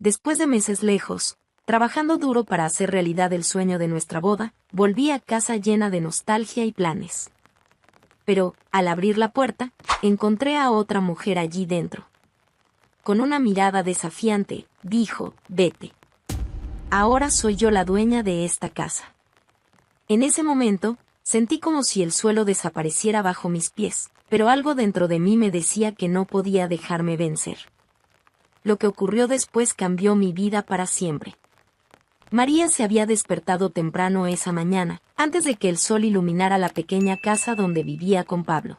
Después de meses lejos, trabajando duro para hacer realidad el sueño de nuestra boda, volví a casa llena de nostalgia y planes. Pero, al abrir la puerta, encontré a otra mujer allí dentro. Con una mirada desafiante, dijo, «Vete. Ahora soy yo la dueña de esta casa». En ese momento, sentí como si el suelo desapareciera bajo mis pies, pero algo dentro de mí me decía que no podía dejarme vencer. Lo que ocurrió después cambió mi vida para siempre. María se había despertado temprano esa mañana, antes de que el sol iluminara la pequeña casa donde vivía con Pablo.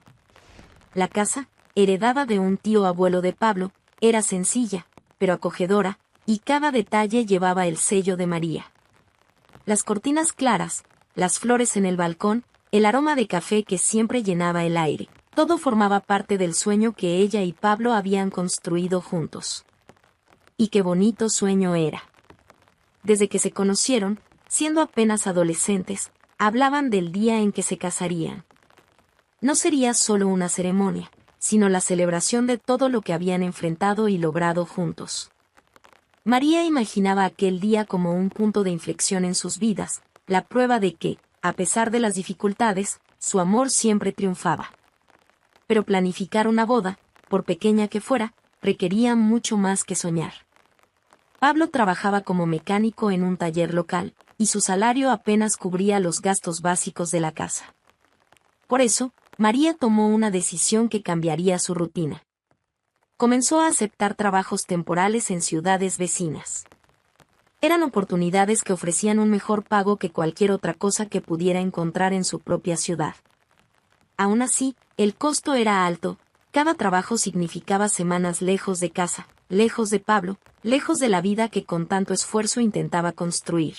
La casa, heredada de un tío abuelo de Pablo, era sencilla, pero acogedora, y cada detalle llevaba el sello de María. Las cortinas claras, las flores en el balcón, el aroma de café que siempre llenaba el aire, todo formaba parte del sueño que ella y Pablo habían construido juntos. Y qué bonito sueño era. Desde que se conocieron, siendo apenas adolescentes, hablaban del día en que se casarían. No sería solo una ceremonia, sino la celebración de todo lo que habían enfrentado y logrado juntos. María imaginaba aquel día como un punto de inflexión en sus vidas, la prueba de que, a pesar de las dificultades, su amor siempre triunfaba. Pero planificar una boda, por pequeña que fuera, requería mucho más que soñar. Pablo trabajaba como mecánico en un taller local, y su salario apenas cubría los gastos básicos de la casa. Por eso, María tomó una decisión que cambiaría su rutina. Comenzó a aceptar trabajos temporales en ciudades vecinas. Eran oportunidades que ofrecían un mejor pago que cualquier otra cosa que pudiera encontrar en su propia ciudad. Aún así, el costo era alto, cada trabajo significaba semanas lejos de casa, lejos de Pablo, lejos de la vida que con tanto esfuerzo intentaba construir.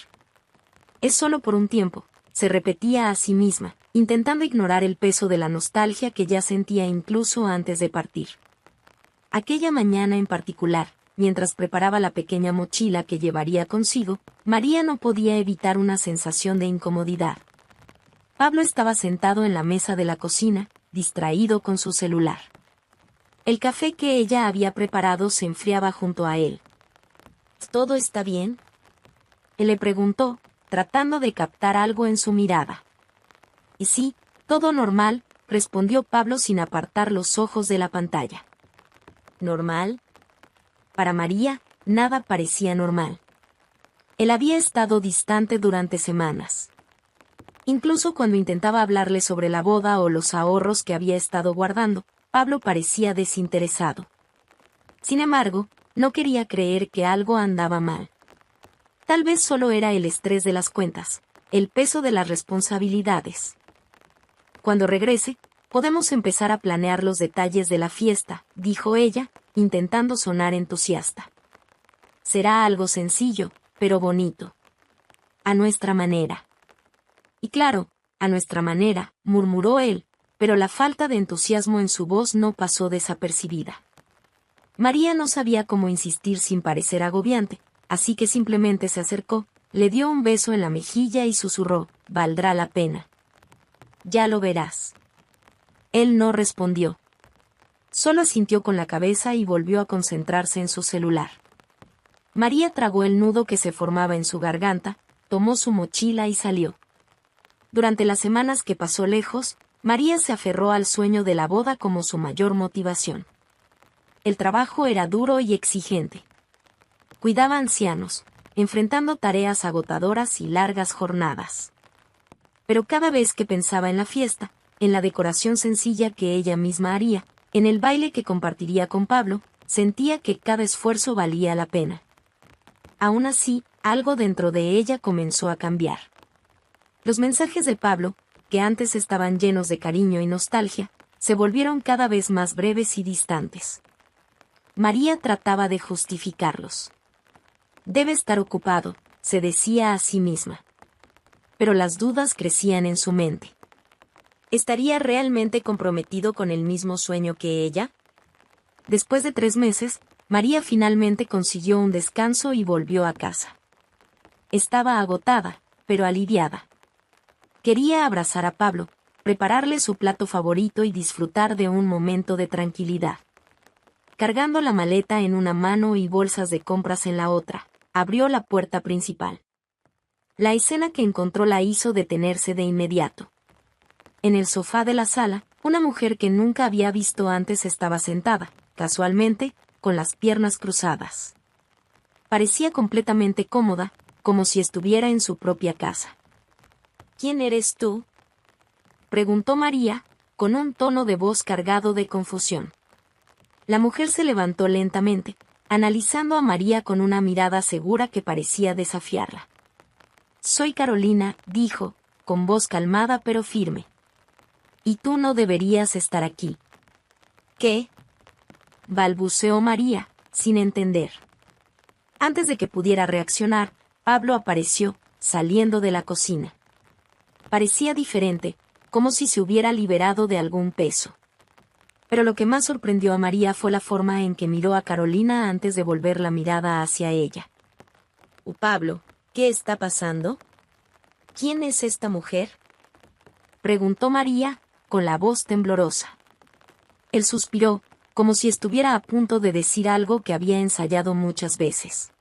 Es solo por un tiempo, se repetía a sí misma, intentando ignorar el peso de la nostalgia que ya sentía incluso antes de partir. Aquella mañana en particular, mientras preparaba la pequeña mochila que llevaría consigo, María no podía evitar una sensación de incomodidad. Pablo estaba sentado en la mesa de la cocina, distraído con su celular. El café que ella había preparado se enfriaba junto a él. ¿Todo está bien?, él le preguntó, tratando de captar algo en su mirada. Y sí, todo normal, respondió Pablo sin apartar los ojos de la pantalla. ¿Normal? Para María, nada parecía normal. Él había estado distante durante semanas. Incluso cuando intentaba hablarle sobre la boda o los ahorros que había estado guardando, Pablo parecía desinteresado. Sin embargo, no quería creer que algo andaba mal. Tal vez solo era el estrés de las cuentas, el peso de las responsabilidades. Cuando regrese, podemos empezar a planear los detalles de la fiesta, dijo ella, intentando sonar entusiasta. Será algo sencillo, pero bonito. A nuestra manera. Y claro, a nuestra manera, murmuró él, pero la falta de entusiasmo en su voz no pasó desapercibida. María no sabía cómo insistir sin parecer agobiante, así que simplemente se acercó, le dio un beso en la mejilla y susurró, «Valdrá la pena». «Ya lo verás». Él no respondió. Solo asintió con la cabeza y volvió a concentrarse en su celular. María tragó el nudo que se formaba en su garganta, tomó su mochila y salió. Durante las semanas que pasó lejos, María se aferró al sueño de la boda como su mayor motivación. El trabajo era duro y exigente. Cuidaba ancianos, enfrentando tareas agotadoras y largas jornadas. Pero cada vez que pensaba en la fiesta, en la decoración sencilla que ella misma haría, en el baile que compartiría con Pablo, sentía que cada esfuerzo valía la pena. Aún así, algo dentro de ella comenzó a cambiar. Los mensajes de Pablo, que antes estaban llenos de cariño y nostalgia, se volvieron cada vez más breves y distantes. María trataba de justificarlos. Debe estar ocupado, se decía a sí misma. Pero las dudas crecían en su mente. ¿Estaría realmente comprometido con el mismo sueño que ella? Después de 3 meses, María finalmente consiguió un descanso y volvió a casa. Estaba agotada, pero aliviada. Quería abrazar a Pablo, prepararle su plato favorito y disfrutar de un momento de tranquilidad. Cargando la maleta en una mano y bolsas de compras en la otra, abrió la puerta principal. La escena que encontró la hizo detenerse de inmediato. En el sofá de la sala, una mujer que nunca había visto antes estaba sentada, casualmente, con las piernas cruzadas. Parecía completamente cómoda, como si estuviera en su propia casa. ¿Quién eres tú?, preguntó María, con un tono de voz cargado de confusión. La mujer se levantó lentamente, analizando a María con una mirada segura que parecía desafiarla. Soy Carolina, dijo, con voz calmada pero firme. Y tú no deberías estar aquí. ¿Qué?, balbuceó María, sin entender. Antes de que pudiera reaccionar, Pablo apareció, saliendo de la cocina. Parecía diferente, como si se hubiera liberado de algún peso. Pero lo que más sorprendió a María fue la forma en que miró a Carolina antes de volver la mirada hacia ella. Pablo, ¿qué está pasando? ¿Quién es esta mujer?, preguntó María, con la voz temblorosa. Él suspiró, como si estuviera a punto de decir algo que había ensayado muchas veces.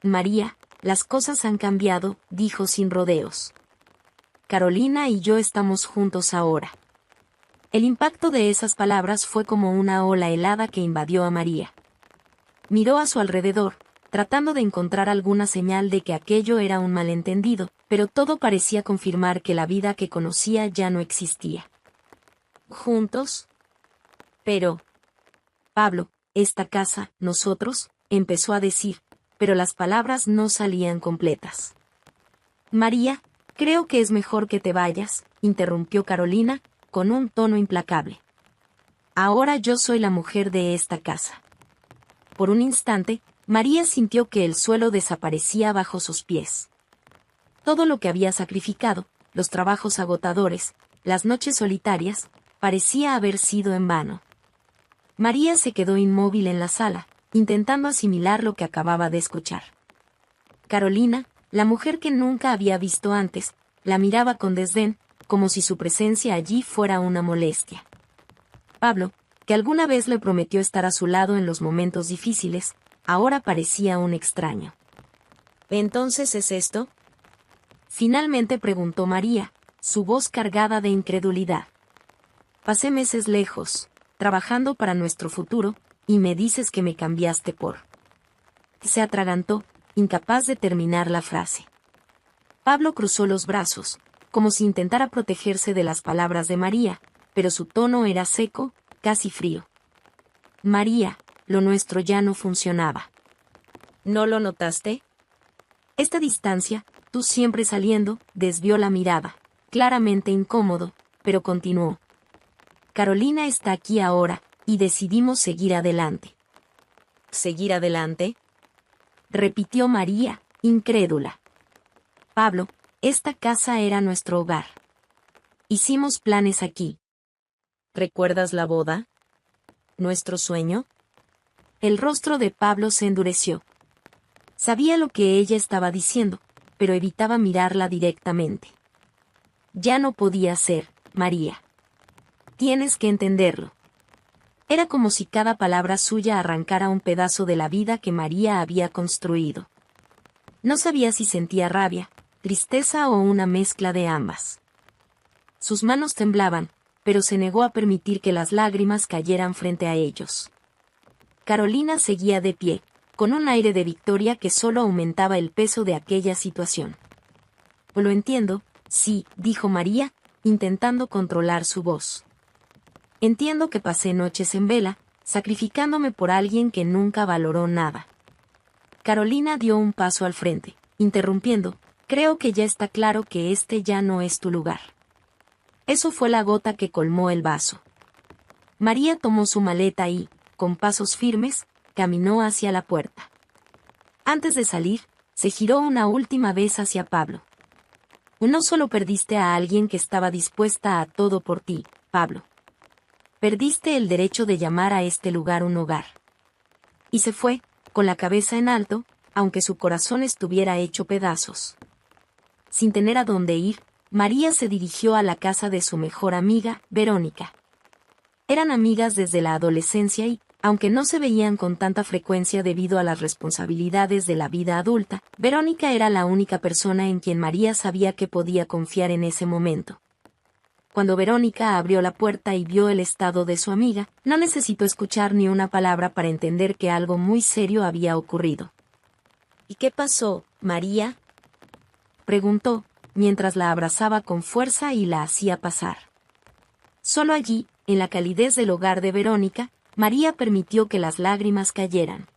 María, las cosas han cambiado, dijo sin rodeos. Carolina y yo estamos juntos ahora. El impacto de esas palabras fue como una ola helada que invadió a María. Miró a su alrededor, tratando de encontrar alguna señal de que aquello era un malentendido, pero todo parecía confirmar que la vida que conocía ya no existía. ¿Juntos? Pero... Pablo, esta casa, nosotros, empezó a decir, pero las palabras no salían completas. María, creo que es mejor que te vayas, interrumpió Carolina, con un tono implacable. Ahora yo soy la mujer de esta casa. Por un instante, María sintió que el suelo desaparecía bajo sus pies. Todo lo que había sacrificado, los trabajos agotadores, las noches solitarias, parecía haber sido en vano. María se quedó inmóvil en la sala, intentando asimilar lo que acababa de escuchar. Carolina, la mujer que nunca había visto antes, la miraba con desdén, como si su presencia allí fuera una molestia. Pablo, que alguna vez le prometió estar a su lado en los momentos difíciles, ahora parecía un extraño. ¿Entonces es esto?, finalmente preguntó María, su voz cargada de incredulidad. Pasé meses lejos, trabajando para nuestro futuro, y me dices que me cambiaste por... Se atragantó, incapaz de terminar la frase. Pablo cruzó los brazos, como si intentara protegerse de las palabras de María, pero su tono era seco, casi frío. María, lo nuestro ya no funcionaba. ¿No lo notaste? Esta distancia, tú siempre saliendo, desvió la mirada, claramente incómodo, pero continuó. Carolina está aquí ahora, y decidimos seguir adelante. ¿Seguir adelante?, repitió María, incrédula. Pablo, esta casa era nuestro hogar. Hicimos planes aquí. ¿Recuerdas la boda? ¿Nuestro sueño? El rostro de Pablo se endureció. Sabía lo que ella estaba diciendo, pero evitaba mirarla directamente. Ya no podía ser, María. Tienes que entenderlo. Era como si cada palabra suya arrancara un pedazo de la vida que María había construido. No sabía si sentía rabia, tristeza o una mezcla de ambas. Sus manos temblaban, pero se negó a permitir que las lágrimas cayeran frente a ellos. Carolina seguía de pie, con un aire de victoria que solo aumentaba el peso de aquella situación. Lo entiendo, sí, dijo María, intentando controlar su voz. Entiendo que pasé noches en vela, sacrificándome por alguien que nunca valoró nada. Carolina dio un paso al frente, interrumpiendo, creo que ya está claro que este ya no es tu lugar. Eso fue la gota que colmó el vaso. María tomó su maleta y, con pasos firmes, caminó hacia la puerta. Antes de salir, se giró una última vez hacia Pablo. No solo perdiste a alguien que estaba dispuesta a todo por ti, Pablo. Perdiste el derecho de llamar a este lugar un hogar. Y se fue, con la cabeza en alto, aunque su corazón estuviera hecho pedazos. Sin tener a dónde ir, María se dirigió a la casa de su mejor amiga, Verónica. Eran amigas desde la adolescencia y, Aunque no se veían con tanta frecuencia debido a las responsabilidades de la vida adulta, Verónica era la única persona en quien María sabía que podía confiar en ese momento. Cuando Verónica abrió la puerta y vio el estado de su amiga, no necesitó escuchar ni una palabra para entender que algo muy serio había ocurrido. ¿Y qué pasó, María?, preguntó, mientras la abrazaba con fuerza y la hacía pasar. Solo allí, en la calidez del hogar de Verónica, María permitió que las lágrimas cayeran.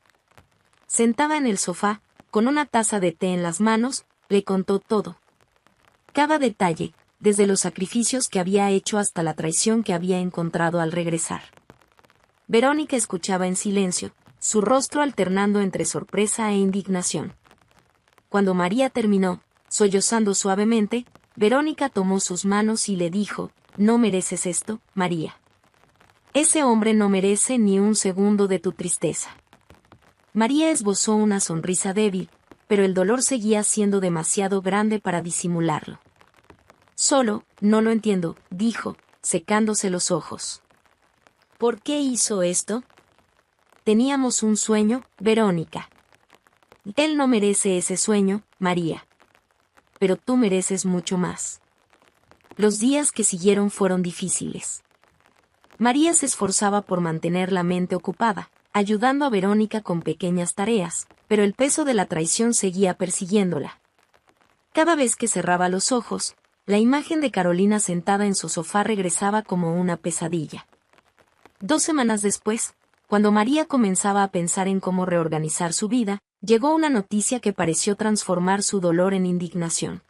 Sentada en el sofá, con una taza de té en las manos, le contó todo. Cada detalle, desde los sacrificios que había hecho hasta la traición que había encontrado al regresar. Verónica escuchaba en silencio, su rostro alternando entre sorpresa e indignación. Cuando María terminó, sollozando suavemente, Verónica tomó sus manos y le dijo: «No mereces esto, María. Ese hombre no merece ni un segundo de tu tristeza». María esbozó una sonrisa débil, pero el dolor seguía siendo demasiado grande para disimularlo. «Solo, no lo entiendo», dijo, secándose los ojos. «¿Por qué hizo esto?» «Teníamos un sueño, Verónica». «Él no merece ese sueño, María. Pero tú mereces mucho más». Los días que siguieron fueron difíciles. María se esforzaba por mantener la mente ocupada, ayudando a Verónica con pequeñas tareas, pero el peso de la traición seguía persiguiéndola. Cada vez que cerraba los ojos, la imagen de Carolina sentada en su sofá regresaba como una pesadilla. 2 semanas después, cuando María comenzaba a pensar en cómo reorganizar su vida, llegó una noticia que pareció transformar su dolor en indignación.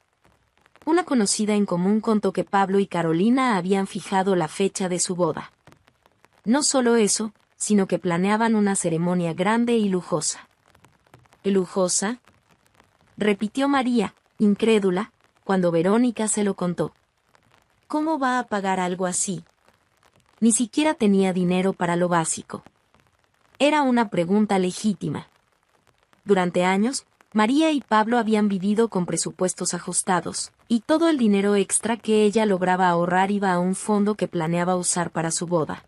Una conocida en común contó que Pablo y Carolina habían fijado la fecha de su boda. No solo eso, sino que planeaban una ceremonia grande y lujosa. ¿Lujosa?, repitió María, incrédula, cuando Verónica se lo contó. ¿Cómo va a pagar algo así? Ni siquiera tenía dinero para lo básico. Era una pregunta legítima. Durante años, María y Pablo habían vivido con presupuestos ajustados, y todo el dinero extra que ella lograba ahorrar iba a un fondo que planeaba usar para su boda.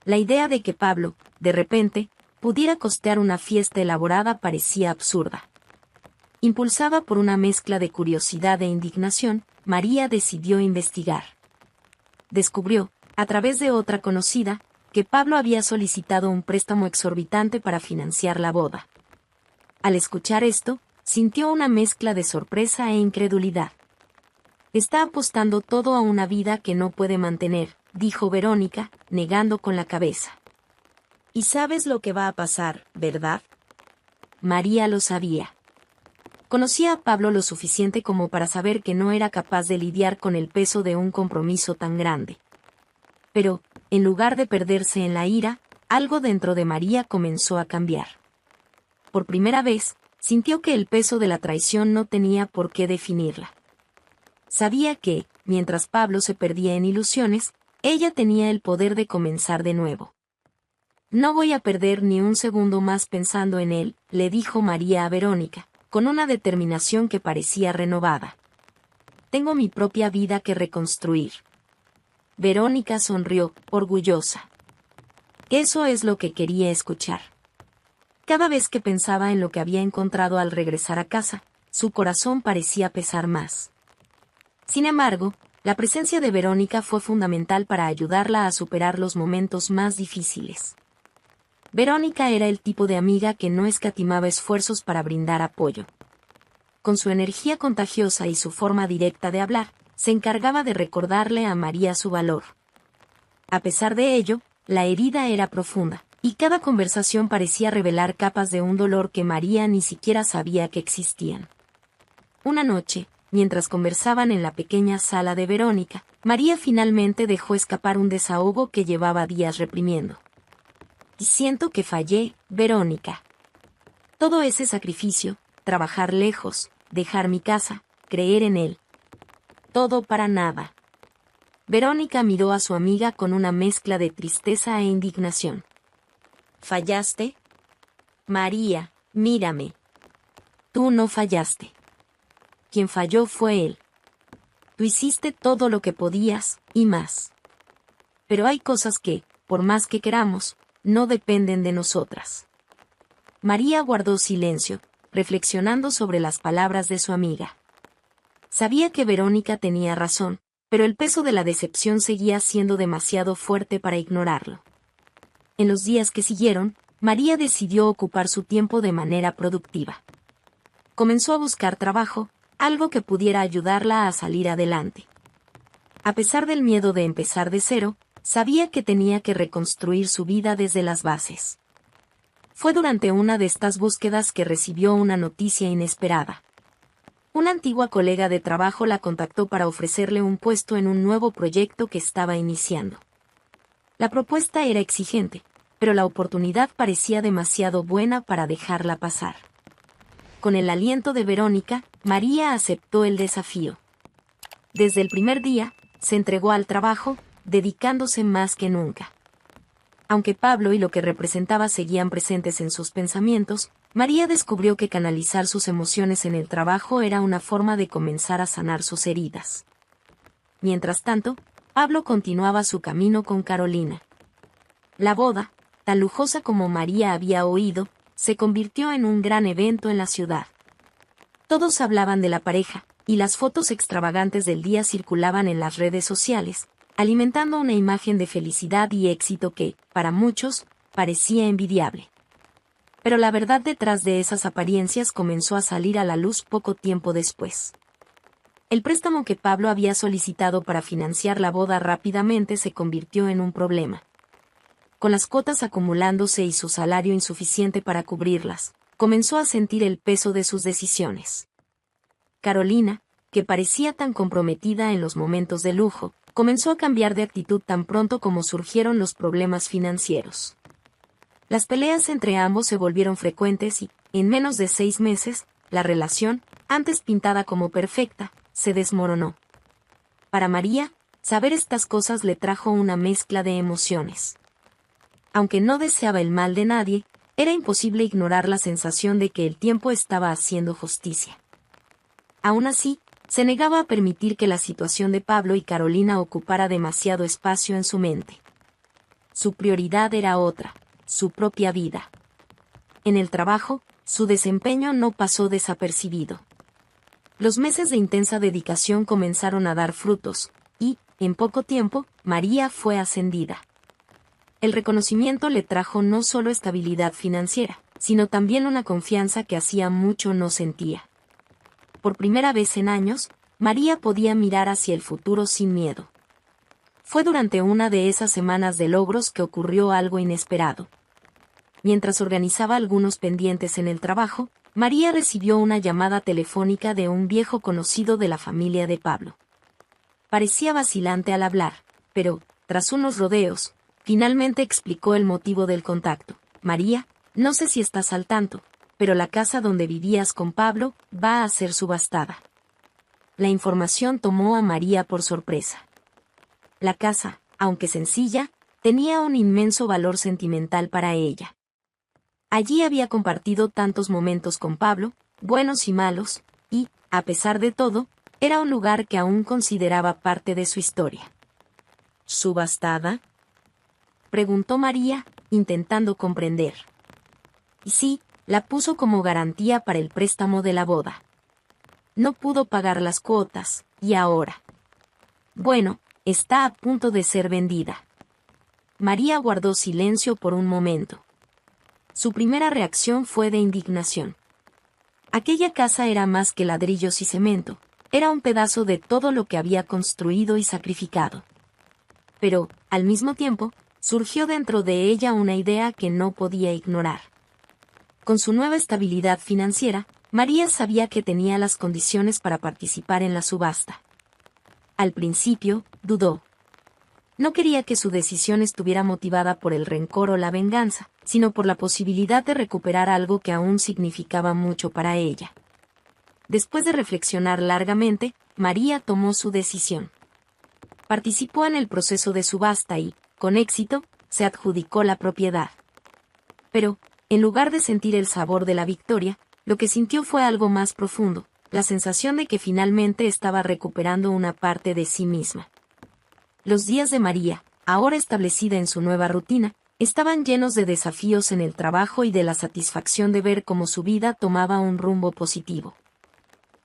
La idea de que Pablo, de repente, pudiera costear una fiesta elaborada parecía absurda. Impulsada por una mezcla de curiosidad e indignación, María decidió investigar. Descubrió, a través de otra conocida, que Pablo había solicitado un préstamo exorbitante para financiar la boda. Al escuchar esto, sintió una mezcla de sorpresa e incredulidad. «Está apostando todo a una vida que no puede mantener», dijo Verónica, negando con la cabeza. «Y sabes lo que va a pasar, ¿verdad?». María lo sabía. Conocía a Pablo lo suficiente como para saber que no era capaz de lidiar con el peso de un compromiso tan grande. Pero, en lugar de perderse en la ira, algo dentro de María comenzó a cambiar. Por primera vez, sintió que el peso de la traición no tenía por qué definirla. Sabía que, mientras Pablo se perdía en ilusiones, ella tenía el poder de comenzar de nuevo. «No voy a perder ni un segundo más pensando en él», le dijo María a Verónica, con una determinación que parecía renovada. «Tengo mi propia vida que reconstruir». Verónica sonrió, orgullosa. Eso es lo que quería escuchar. Cada vez que pensaba en lo que había encontrado al regresar a casa, su corazón parecía pesar más. Sin embargo, la presencia de Verónica fue fundamental para ayudarla a superar los momentos más difíciles. Verónica era el tipo de amiga que no escatimaba esfuerzos para brindar apoyo. Con su energía contagiosa y su forma directa de hablar, se encargaba de recordarle a María su valor. A pesar de ello, la herida era profunda, y cada conversación parecía revelar capas de un dolor que María ni siquiera sabía que existían. Una noche, mientras conversaban en la pequeña sala de Verónica, María finalmente dejó escapar un desahogo que llevaba días reprimiendo. «Y siento que fallé, Verónica. Todo ese sacrificio, trabajar lejos, dejar mi casa, creer en él. Todo para nada». Verónica miró a su amiga con una mezcla de tristeza e indignación. «¿Fallaste? María, mírame. Tú no fallaste. Quien falló fue él. Tú hiciste todo lo que podías, y más. Pero hay cosas que, por más que queramos, no dependen de nosotras. María guardó silencio, reflexionando sobre las palabras de su amiga. Sabía que Verónica tenía razón, pero el peso de la decepción seguía siendo demasiado fuerte para ignorarlo. En los días que siguieron, María decidió ocupar su tiempo de manera productiva. Comenzó a buscar trabajo, algo que pudiera ayudarla a salir adelante. A pesar del miedo de empezar de cero, sabía que tenía que reconstruir su vida desde las bases. Fue durante una de estas búsquedas que recibió una noticia inesperada. Una antigua colega de trabajo la contactó para ofrecerle un puesto en un nuevo proyecto que estaba iniciando. La propuesta era exigente, pero la oportunidad parecía demasiado buena para dejarla pasar. Con el aliento de Verónica, María aceptó el desafío. Desde el primer día, se entregó al trabajo, dedicándose más que nunca. Aunque Pablo y lo que representaba seguían presentes en sus pensamientos, María descubrió que canalizar sus emociones en el trabajo era una forma de comenzar a sanar sus heridas. Mientras tanto, Pablo continuaba su camino con Carolina. La boda, tan lujosa como María había oído, se convirtió en un gran evento en la ciudad. Todos hablaban de la pareja, y las fotos extravagantes del día circulaban en las redes sociales, alimentando una imagen de felicidad y éxito que, para muchos, parecía envidiable. Pero la verdad detrás de esas apariencias comenzó a salir a la luz poco tiempo después. El préstamo que Pablo había solicitado para financiar la boda rápidamente se convirtió en un problema. Con las cuotas acumulándose y su salario insuficiente para cubrirlas, comenzó a sentir el peso de sus decisiones. Carolina, que parecía tan comprometida en los momentos de lujo, comenzó a cambiar de actitud tan pronto como surgieron los problemas financieros. Las peleas entre ambos se volvieron frecuentes y, en menos de 6 meses, la relación, antes pintada como perfecta, se desmoronó. Para María, saber estas cosas le trajo una mezcla de emociones. Aunque no deseaba el mal de nadie, era imposible ignorar la sensación de que el tiempo estaba haciendo justicia. Aún así, se negaba a permitir que la situación de Pablo y Carolina ocupara demasiado espacio en su mente. Su prioridad era otra, su propia vida. En el trabajo, su desempeño no pasó desapercibido. Los meses de intensa dedicación comenzaron a dar frutos, y, en poco tiempo, María fue ascendida. El reconocimiento le trajo no solo estabilidad financiera, sino también una confianza que hacía mucho no sentía. Por primera vez en años, María podía mirar hacia el futuro sin miedo. Fue durante una de esas semanas de logros que ocurrió algo inesperado. Mientras organizaba algunos pendientes en el trabajo, María recibió una llamada telefónica de un viejo conocido de la familia de Pablo. Parecía vacilante al hablar, pero, tras unos rodeos, finalmente explicó el motivo del contacto. María, no sé si estás al tanto, pero la casa donde vivías con Pablo va a ser subastada. La información tomó a María por sorpresa. La casa, aunque sencilla, tenía un inmenso valor sentimental para ella. Allí había compartido tantos momentos con Pablo, buenos y malos, y, a pesar de todo, era un lugar que aún consideraba parte de su historia. ¿Subastada?, preguntó María, intentando comprender. Y sí, la puso como garantía para el préstamo de la boda. No pudo pagar las cuotas, y ahora. Bueno, está a punto de ser vendida. María guardó silencio por un momento. Su primera reacción fue de indignación. Aquella casa era más que ladrillos y cemento, era un pedazo de todo lo que había construido y sacrificado. Pero, al mismo tiempo, surgió dentro de ella una idea que no podía ignorar. Con su nueva estabilidad financiera, María sabía que tenía las condiciones para participar en la subasta. Al principio, dudó. No quería que su decisión estuviera motivada por el rencor o la venganza, sino por la posibilidad de recuperar algo que aún significaba mucho para ella. Después de reflexionar largamente, María tomó su decisión. Participó en el proceso de subasta y, con éxito, se adjudicó la propiedad. Pero, en lugar de sentir el sabor de la victoria, lo que sintió fue algo más profundo, la sensación de que finalmente estaba recuperando una parte de sí misma. Los días de María, ahora establecida en su nueva rutina, Estaban llenos de desafíos en el trabajo y de la satisfacción de ver cómo su vida tomaba un rumbo positivo.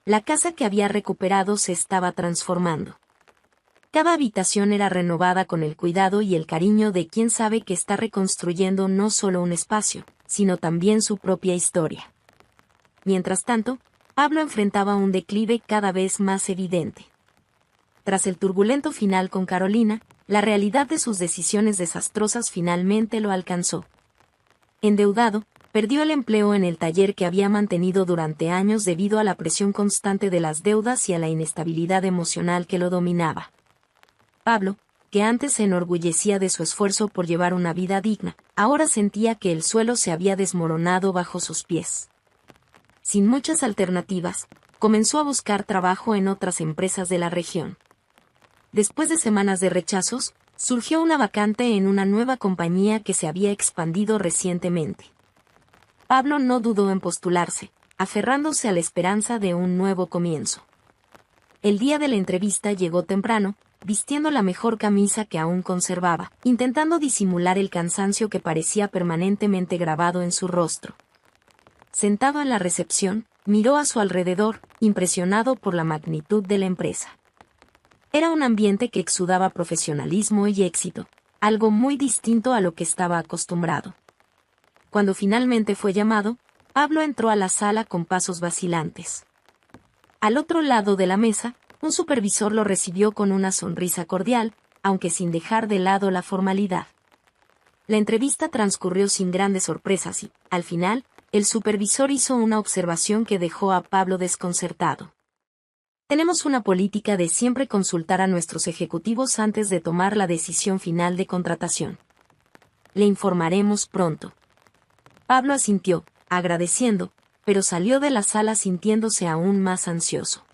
La casa que había recuperado se estaba transformando. Cada habitación era renovada con el cuidado y el cariño de quien sabe que está reconstruyendo no solo un espacio, sino también su propia historia. Mientras tanto, Pablo enfrentaba un declive cada vez más evidente. Tras el turbulento final con Carolina, la realidad de sus decisiones desastrosas finalmente lo alcanzó. Endeudado, perdió el empleo en el taller que había mantenido durante años debido a la presión constante de las deudas y a la inestabilidad emocional que lo dominaba. Pablo, que antes se enorgullecía de su esfuerzo por llevar una vida digna, ahora sentía que el suelo se había desmoronado bajo sus pies. Sin muchas alternativas, comenzó a buscar trabajo en otras empresas de la región. Después de semanas de rechazos, surgió una vacante en una nueva compañía que se había expandido recientemente. Pablo no dudó en postularse, aferrándose a la esperanza de un nuevo comienzo. El día de la entrevista llegó temprano, vistiendo la mejor camisa que aún conservaba, intentando disimular el cansancio que parecía permanentemente grabado en su rostro. Sentado en la recepción, miró a su alrededor, impresionado por la magnitud de la empresa. Era un ambiente que exudaba profesionalismo y éxito, algo muy distinto a lo que estaba acostumbrado. Cuando finalmente fue llamado, Pablo entró a la sala con pasos vacilantes. Al otro lado de la mesa, un supervisor lo recibió con una sonrisa cordial, aunque sin dejar de lado la formalidad. La entrevista transcurrió sin grandes sorpresas y, al final, el supervisor hizo una observación que dejó a Pablo desconcertado. Tenemos una política de siempre consultar a nuestros ejecutivos antes de tomar la decisión final de contratación. Le informaremos pronto. Pablo asintió, agradeciendo, pero salió de la sala sintiéndose aún más ansioso.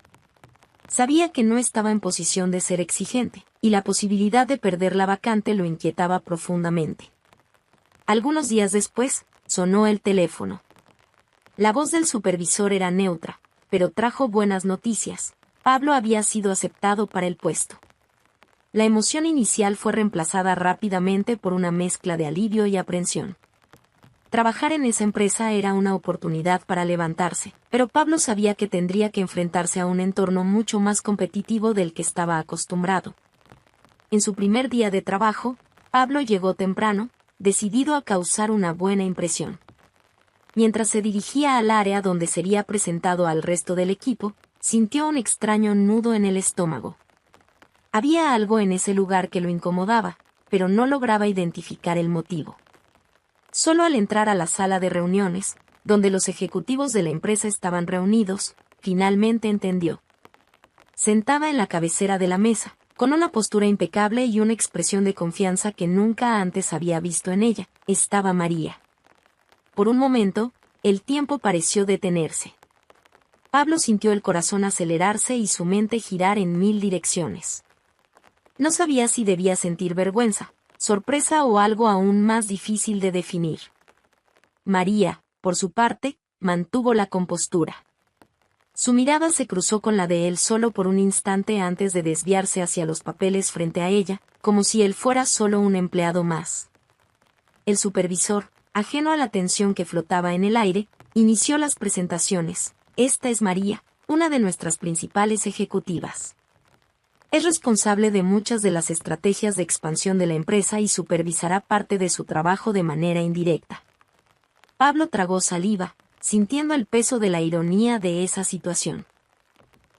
Sabía que no estaba en posición de ser exigente, y la posibilidad de perder la vacante lo inquietaba profundamente. Algunos días después, sonó el teléfono. La voz del supervisor era neutra, pero trajo buenas noticias. Pablo había sido aceptado para el puesto. La emoción inicial fue reemplazada rápidamente por una mezcla de alivio y aprensión. Trabajar en esa empresa era una oportunidad para levantarse, pero Pablo sabía que tendría que enfrentarse a un entorno mucho más competitivo del que estaba acostumbrado. En su primer día de trabajo, Pablo llegó temprano, decidido a causar una buena impresión. Mientras se dirigía al área donde sería presentado al resto del equipo, sintió un extraño nudo en el estómago. Había algo en ese lugar que lo incomodaba, pero no lograba identificar el motivo. Solo al entrar a la sala de reuniones, donde los ejecutivos de la empresa estaban reunidos, finalmente entendió. Sentada en la cabecera de la mesa, con una postura impecable y una expresión de confianza que nunca antes había visto en ella, estaba María. Por un momento, el tiempo pareció detenerse. Pablo sintió el corazón acelerarse y su mente girar en 1000 direcciones. No sabía si debía sentir vergüenza, sorpresa o algo aún más difícil de definir. María, por su parte, mantuvo la compostura. Su mirada se cruzó con la de él solo por un instante antes de desviarse hacia los papeles frente a ella, como si él fuera solo un empleado más. El supervisor, ajeno a la tensión que flotaba en el aire, inició las presentaciones. Esta es María, una de nuestras principales ejecutivas. Es responsable de muchas de las estrategias de expansión de la empresa y supervisará parte de su trabajo de manera indirecta. Pablo tragó saliva, sintiendo el peso de la ironía de esa situación.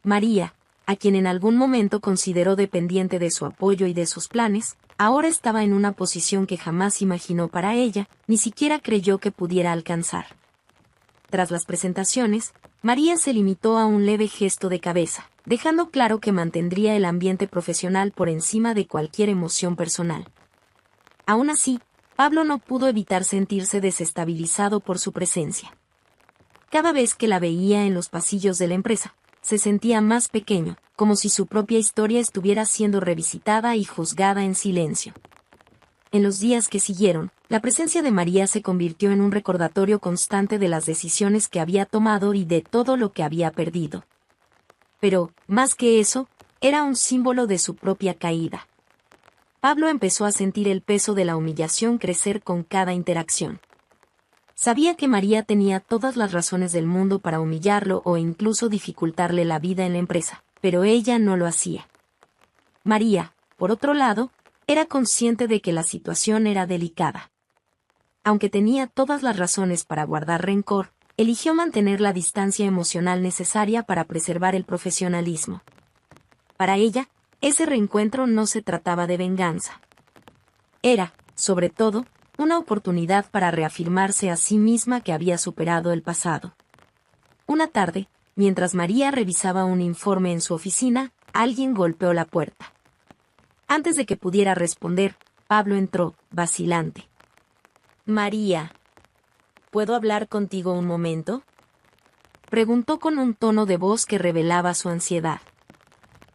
María, a quien en algún momento consideró dependiente de su apoyo y de sus planes, ahora estaba en una posición que jamás imaginó para ella, ni siquiera creyó que pudiera alcanzar. Tras las presentaciones, María se limitó a un leve gesto de cabeza, dejando claro que mantendría el ambiente profesional por encima de cualquier emoción personal. Aún así, Pablo no pudo evitar sentirse desestabilizado por su presencia. Cada vez que la veía en los pasillos de la empresa, se sentía más pequeño, como si su propia historia estuviera siendo revisitada y juzgada en silencio. En los días que siguieron, la presencia de María se convirtió en un recordatorio constante de las decisiones que había tomado y de todo lo que había perdido. Pero, más que eso, era un símbolo de su propia caída. Pablo empezó a sentir el peso de la humillación crecer con cada interacción. Sabía que María tenía todas las razones del mundo para humillarlo o incluso dificultarle la vida en la empresa, pero ella no lo hacía. María, por otro lado, era consciente de que la situación era delicada. Aunque tenía todas las razones para guardar rencor, eligió mantener la distancia emocional necesaria para preservar el profesionalismo. Para ella, ese reencuentro no se trataba de venganza. Era, sobre todo, una oportunidad para reafirmarse a sí misma que había superado el pasado. Una tarde, mientras María revisaba un informe en su oficina, alguien golpeó la puerta. Antes de que pudiera responder, Pablo entró, vacilante. «María, ¿puedo hablar contigo un momento?», preguntó con un tono de voz que revelaba su ansiedad.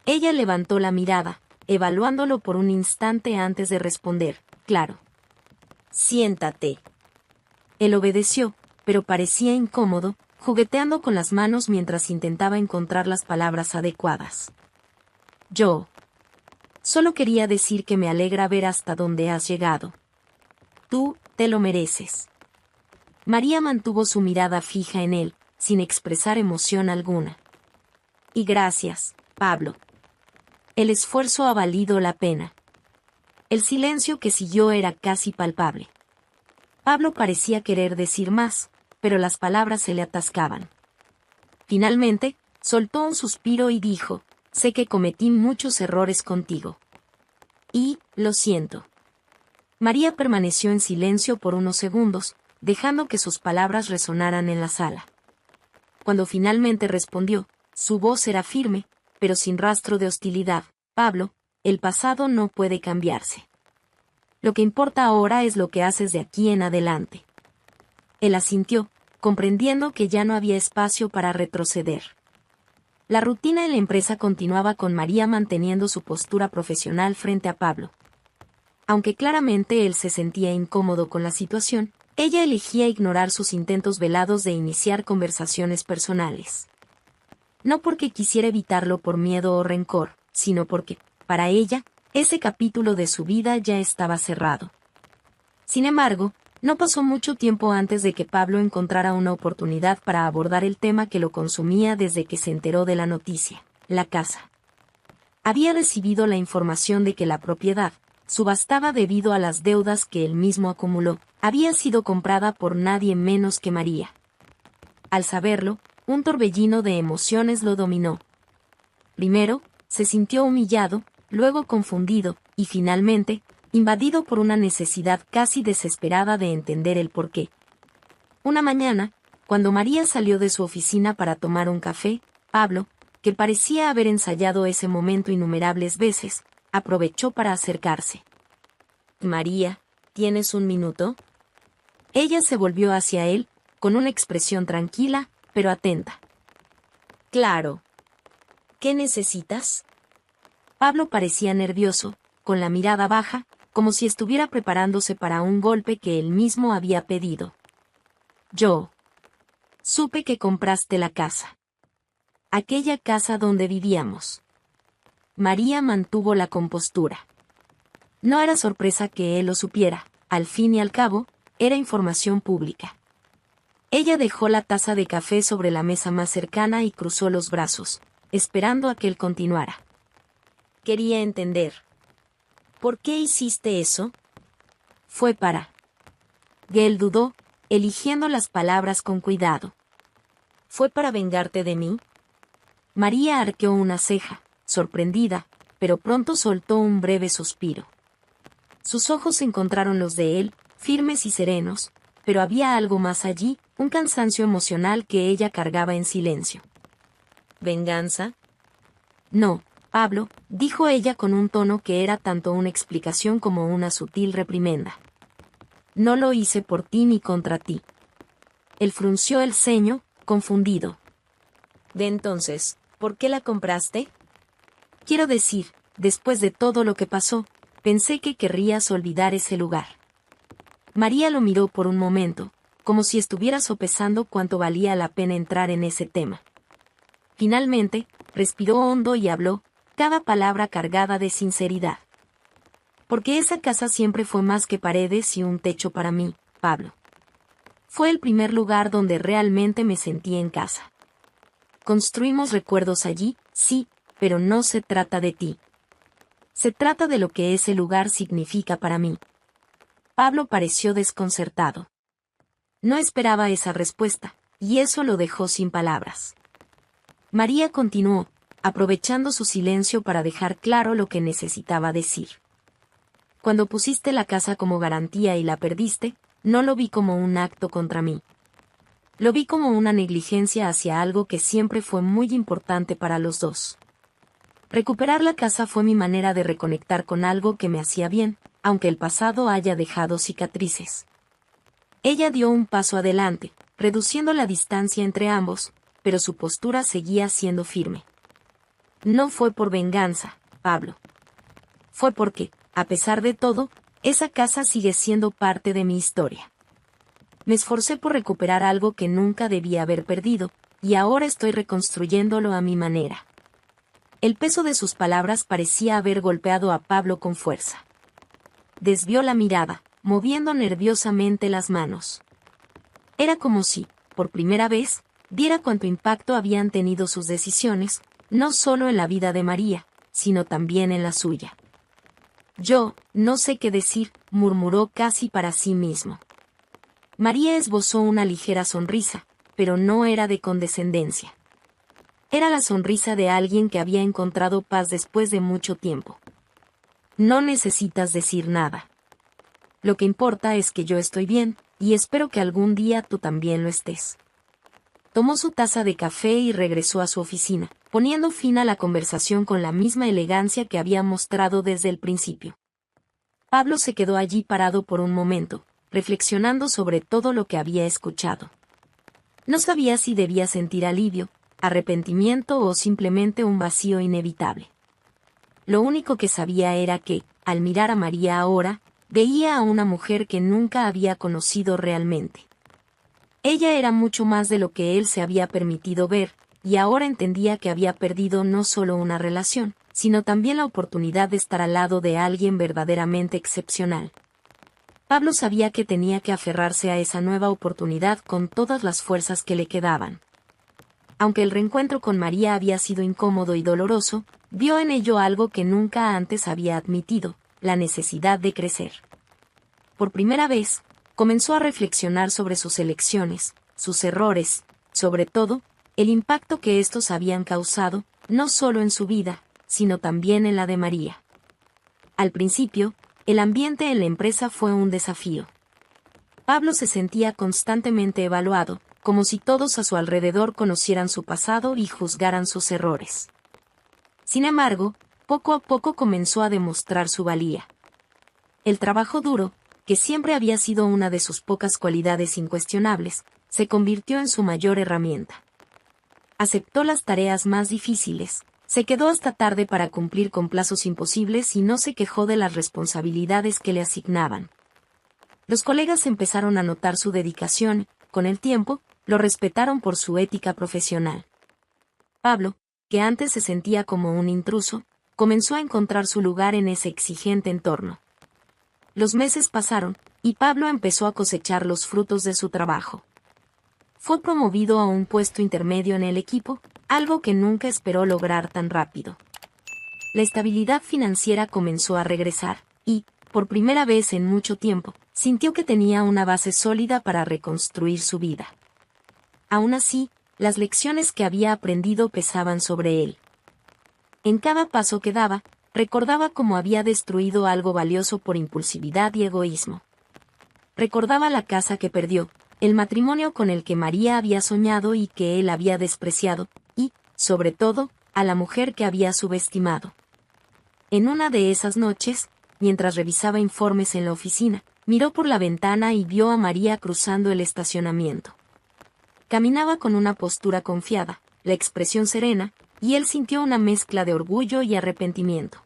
Ella levantó la mirada, evaluándolo por un instante antes de responder, «Claro». «Siéntate». Él obedeció, pero parecía incómodo, jugueteando con las manos mientras intentaba encontrar las palabras adecuadas. «Yo solo quería decir que me alegra ver hasta dónde has llegado. Tú te lo mereces». María mantuvo su mirada fija en él, sin expresar emoción alguna. «Y gracias, Pablo. El esfuerzo ha valido la pena». El silencio que siguió era casi palpable. Pablo parecía querer decir más, pero las palabras se le atascaban. Finalmente, soltó un suspiro y dijo, «Sé que cometí muchos errores contigo. Y, lo siento». María permaneció en silencio por unos segundos, dejando que sus palabras resonaran en la sala. Cuando finalmente respondió, su voz era firme, pero sin rastro de hostilidad. «Pablo, el pasado no puede cambiarse. Lo que importa ahora es lo que haces de aquí en adelante». Él asintió, comprendiendo que ya no había espacio para retroceder. La rutina en la empresa continuaba con María manteniendo su postura profesional frente a Pablo. Aunque claramente él se sentía incómodo con la situación, ella elegía ignorar sus intentos velados de iniciar conversaciones personales. No porque quisiera evitarlo por miedo o rencor, sino porque, para ella, ese capítulo de su vida ya estaba cerrado. Sin embargo, no pasó mucho tiempo antes de que Pablo encontrara una oportunidad para abordar el tema que lo consumía desde que se enteró de la noticia: la casa. Había recibido la información de que la propiedad, subastada debido a las deudas que él mismo acumuló, había sido comprada por nadie menos que María. Al saberlo, un torbellino de emociones lo dominó. Primero, se sintió humillado, luego confundido, y finalmente, invadido por una necesidad casi desesperada de entender el porqué. Una mañana, cuando María salió de su oficina para tomar un café, Pablo, que parecía haber ensayado ese momento innumerables veces, aprovechó para acercarse. «María, ¿tienes un minuto?». Ella se volvió hacia él, con una expresión tranquila, pero atenta. «Claro. ¿Qué necesitas?». Pablo parecía nervioso, con la mirada baja, como si estuviera preparándose para un golpe que él mismo había pedido. «Yo supe que compraste la casa. Aquella casa donde vivíamos». María mantuvo la compostura. No era sorpresa que él lo supiera, al fin y al cabo, era información pública. Ella dejó la taza de café sobre la mesa más cercana y cruzó los brazos, esperando a que él continuara. «Quería entender. ¿Por qué hiciste eso?». «Fue para». Él dudó, eligiendo las palabras con cuidado. «¿Fue para vengarte de mí?». María arqueó una ceja, sorprendida, pero pronto soltó un breve suspiro. Sus ojos encontraron los de él, firmes y serenos, pero había algo más allí, un cansancio emocional que ella cargaba en silencio. «¿Venganza?». «No, Pablo», dijo ella con un tono que era tanto una explicación como una sutil reprimenda. «No lo hice por ti ni contra ti». Él frunció el ceño, confundido. «¿De entonces, por qué la compraste?». «Quiero decir, después de todo lo que pasó, pensé que querrías olvidar ese lugar». María lo miró por un momento, como si estuviera sopesando cuánto valía la pena entrar en ese tema. Finalmente, respiró hondo y habló, cada palabra cargada de sinceridad. Porque esa casa siempre fue más que paredes y un techo para mí, Pablo. Fue el primer lugar donde realmente me sentí en casa. Construimos recuerdos allí, sí, pero no se trata de ti. Se trata de lo que ese lugar significa para mí. Pablo pareció desconcertado. No esperaba esa respuesta, y eso lo dejó sin palabras. María continuó, aprovechando su silencio para dejar claro lo que necesitaba decir. Cuando pusiste la casa como garantía y la perdiste, no lo vi como un acto contra mí. Lo vi como una negligencia hacia algo que siempre fue muy importante para los dos. Recuperar la casa fue mi manera de reconectar con algo que me hacía bien, aunque el pasado haya dejado cicatrices. Ella dio un paso adelante, reduciendo la distancia entre ambos, pero su postura seguía siendo firme. No fue por venganza, Pablo. Fue porque, a pesar de todo, esa casa sigue siendo parte de mi historia. Me esforcé por recuperar algo que nunca debía haber perdido, y ahora estoy reconstruyéndolo a mi manera. El peso de sus palabras parecía haber golpeado a Pablo con fuerza. Desvió la mirada, moviendo nerviosamente las manos. Era como si, por primera vez, viera cuánto impacto habían tenido sus decisiones, no solo en la vida de María, sino también en la suya. Yo, no sé qué decir, murmuró casi para sí mismo. María esbozó una ligera sonrisa, pero no era de condescendencia. Era la sonrisa de alguien que había encontrado paz después de mucho tiempo. No necesitas decir nada. Lo que importa es que yo estoy bien, y espero que algún día tú también lo estés. Tomó su taza de café y regresó a su oficina, poniendo fin a la conversación con la misma elegancia que había mostrado desde el principio. Pablo se quedó allí parado por un momento, reflexionando sobre todo lo que había escuchado. No sabía si debía sentir alivio, arrepentimiento o simplemente un vacío inevitable. Lo único que sabía era que, al mirar a María ahora, veía a una mujer que nunca había conocido realmente. Ella era mucho más de lo que él se había permitido ver, y ahora entendía que había perdido no solo una relación, sino también la oportunidad de estar al lado de alguien verdaderamente excepcional. Pablo sabía que tenía que aferrarse a esa nueva oportunidad con todas las fuerzas que le quedaban. Aunque el reencuentro con María había sido incómodo y doloroso, vio en ello algo que nunca antes había admitido, la necesidad de crecer. Por primera vez, comenzó a reflexionar sobre sus elecciones, sus errores, sobre todo, el impacto que estos habían causado, no solo en su vida, sino también en la de María. Al principio, el ambiente en la empresa fue un desafío. Pablo se sentía constantemente evaluado, como si todos a su alrededor conocieran su pasado y juzgaran sus errores. Sin embargo, poco a poco comenzó a demostrar su valía. El trabajo duro, que siempre había sido una de sus pocas cualidades incuestionables, se convirtió en su mayor herramienta. Aceptó las tareas más difíciles, se quedó hasta tarde para cumplir con plazos imposibles y no se quejó de las responsabilidades que le asignaban. Los colegas empezaron a notar su dedicación, con el tiempo, lo respetaron por su ética profesional. Pablo, que antes se sentía como un intruso, comenzó a encontrar su lugar en ese exigente entorno. Los meses pasaron, y Pablo empezó a cosechar los frutos de su trabajo. Fue promovido a un puesto intermedio en el equipo, algo que nunca esperó lograr tan rápido. La estabilidad financiera comenzó a regresar, y, por primera vez en mucho tiempo, sintió que tenía una base sólida para reconstruir su vida. Aún así, las lecciones que había aprendido pesaban sobre él. En cada paso que daba, recordaba cómo había destruido algo valioso por impulsividad y egoísmo. Recordaba la casa que perdió, el matrimonio con el que María había soñado y que él había despreciado, y, sobre todo, a la mujer que había subestimado. En una de esas noches, mientras revisaba informes en la oficina, miró por la ventana y vio a María cruzando el estacionamiento. Caminaba con una postura confiada, la expresión serena, y él sintió una mezcla de orgullo y arrepentimiento.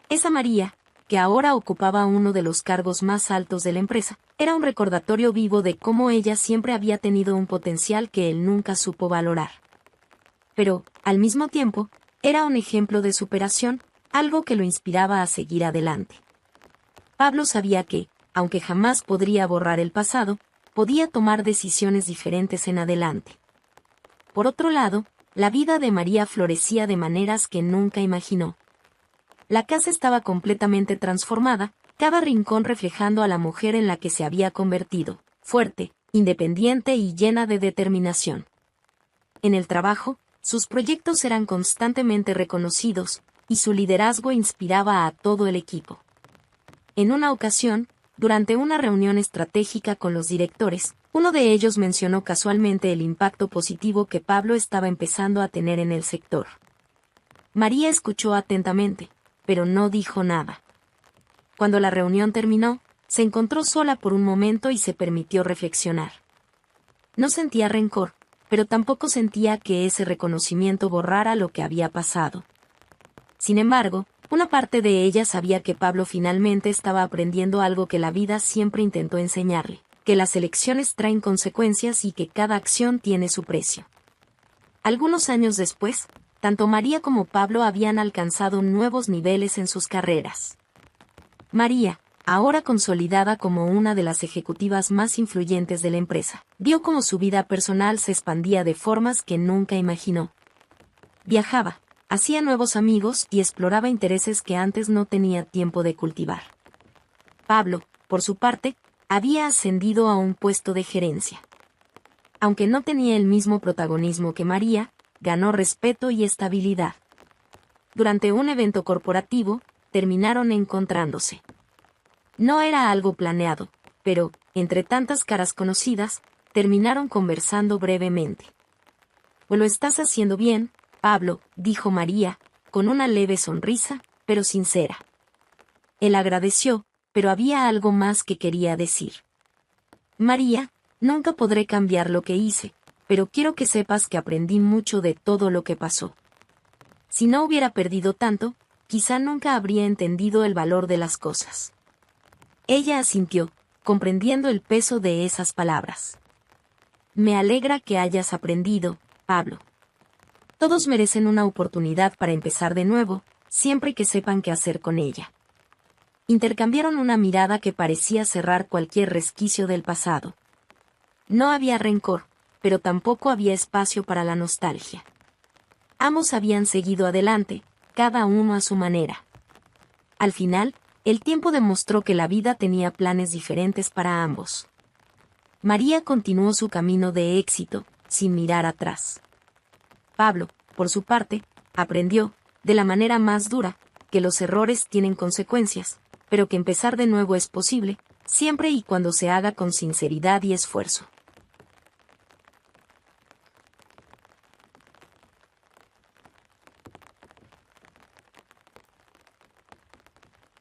Esa María, que ahora ocupaba uno de los cargos más altos de la empresa, era un recordatorio vivo de cómo ella siempre había tenido un potencial que él nunca supo valorar. Pero, al mismo tiempo, era un ejemplo de superación, algo que lo inspiraba a seguir adelante. Pablo sabía que, aunque jamás podría borrar el pasado, podía tomar decisiones diferentes en adelante. Por otro lado, la vida de María florecía de maneras que nunca imaginó. La casa estaba completamente transformada, cada rincón reflejando a la mujer en la que se había convertido, fuerte, independiente y llena de determinación. En el trabajo, sus proyectos eran constantemente reconocidos, y su liderazgo inspiraba a todo el equipo. En una ocasión, durante una reunión estratégica con los directores, uno de ellos mencionó casualmente el impacto positivo que Pablo estaba empezando a tener en el sector. María escuchó atentamente, pero no dijo nada. Cuando la reunión terminó, se encontró sola por un momento y se permitió reflexionar. No sentía rencor, pero tampoco sentía que ese reconocimiento borrara lo que había pasado. Sin embargo, una parte de ella sabía que Pablo finalmente estaba aprendiendo algo que la vida siempre intentó enseñarle, que las elecciones traen consecuencias y que cada acción tiene su precio. Algunos años después, tanto María como Pablo habían alcanzado nuevos niveles en sus carreras. María, ahora consolidada como una de las ejecutivas más influyentes de la empresa, vio cómo su vida personal se expandía de formas que nunca imaginó. Viajaba, hacía nuevos amigos y exploraba intereses que antes no tenía tiempo de cultivar. Pablo, por su parte, había ascendido a un puesto de gerencia. Aunque no tenía el mismo protagonismo que María, ganó respeto y estabilidad. Durante un evento corporativo, terminaron encontrándose. No era algo planeado, pero, entre tantas caras conocidas, terminaron conversando brevemente. «Pues lo estás haciendo bien, Pablo», dijo María, con una leve sonrisa, pero sincera. Él agradeció, pero había algo más que quería decir. «María, nunca podré cambiar lo que hice, pero quiero que sepas que aprendí mucho de todo lo que pasó. Si no hubiera perdido tanto, quizá nunca habría entendido el valor de las cosas». Ella asintió, comprendiendo el peso de esas palabras. «Me alegra que hayas aprendido, Pablo. Todos merecen una oportunidad para empezar de nuevo, siempre que sepan qué hacer con ella». Intercambiaron una mirada que parecía cerrar cualquier resquicio del pasado. No había rencor, pero tampoco había espacio para la nostalgia. Ambos habían seguido adelante, cada uno a su manera. Al final, el tiempo demostró que la vida tenía planes diferentes para ambos. María continuó su camino de éxito, sin mirar atrás. Pablo, por su parte, aprendió, de la manera más dura, que los errores tienen consecuencias, pero que empezar de nuevo es posible, siempre y cuando se haga con sinceridad y esfuerzo.